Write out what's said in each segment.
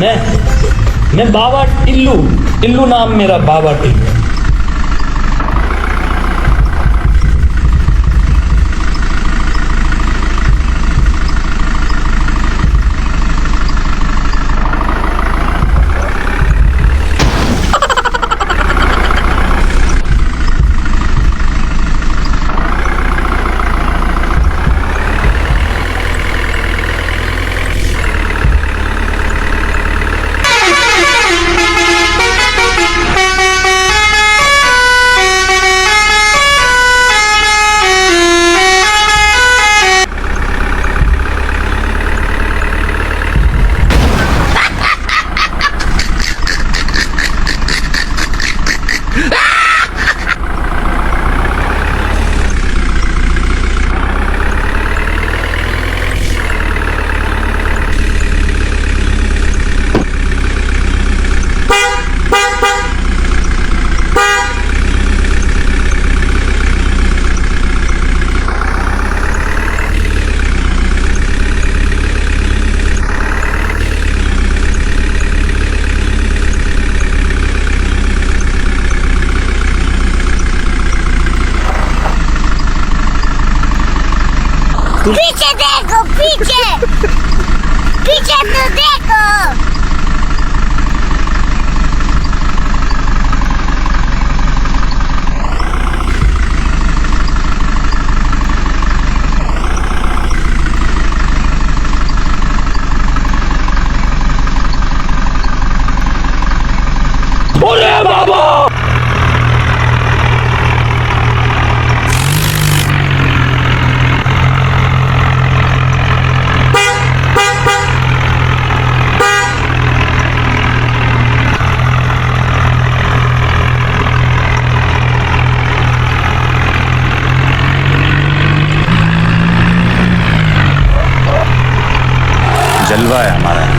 मैं मैं बाबा टिल्लू, टिल्लू नाम मेरा, बाबा टिल्लू। पीछे देखो, पीछे पीछे तो देखो। बोले बाबा। जलवा है हमारा।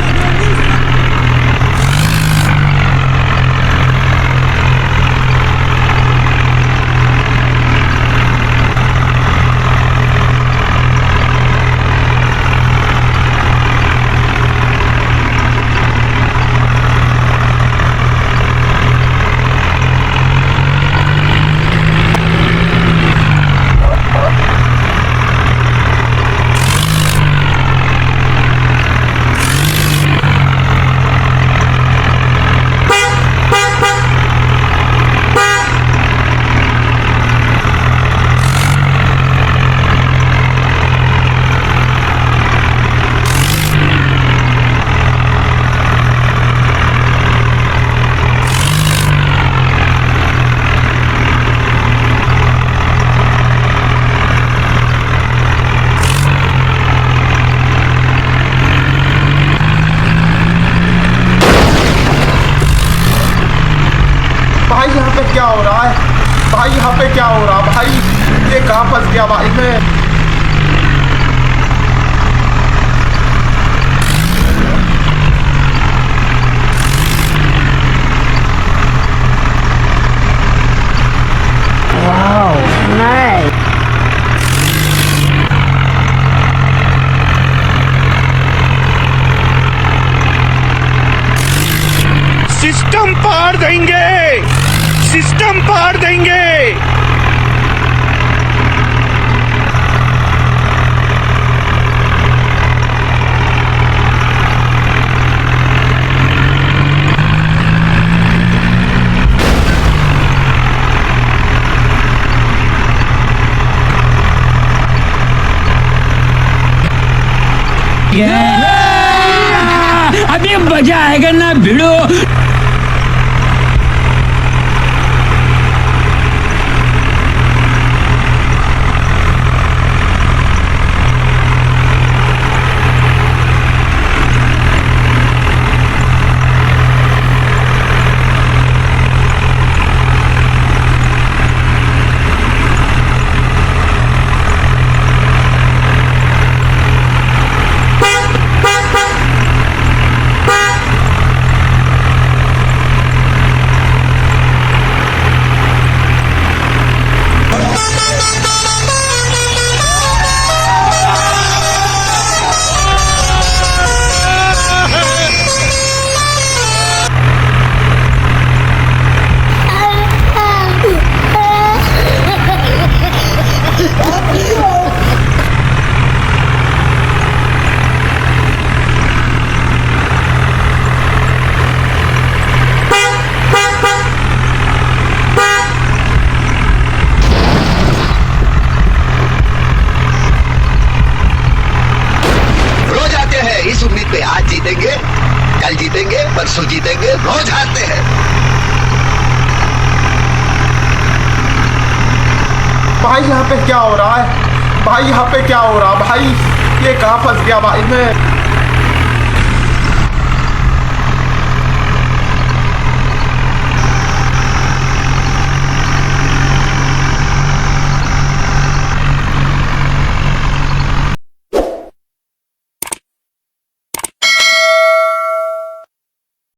भाई यहाँ पे क्या हो रहा है? भाई यहाँ पे क्या हो रहा है? भाई ये कहाँ फंस गया भाई मैं? Wow, nice. सिस्टम पार देंगे, सिस्टम पार देंगे। अभी मजा आएगा ना भिड़ो। जीतेंगे, कल जीतेंगे, परसों जीतेंगे, रोज हारते हैं। भाई यहाँ पे क्या हो रहा है? भाई यहाँ पे क्या हो रहा? भाई ये कहाँ फंस गया भाई मैं?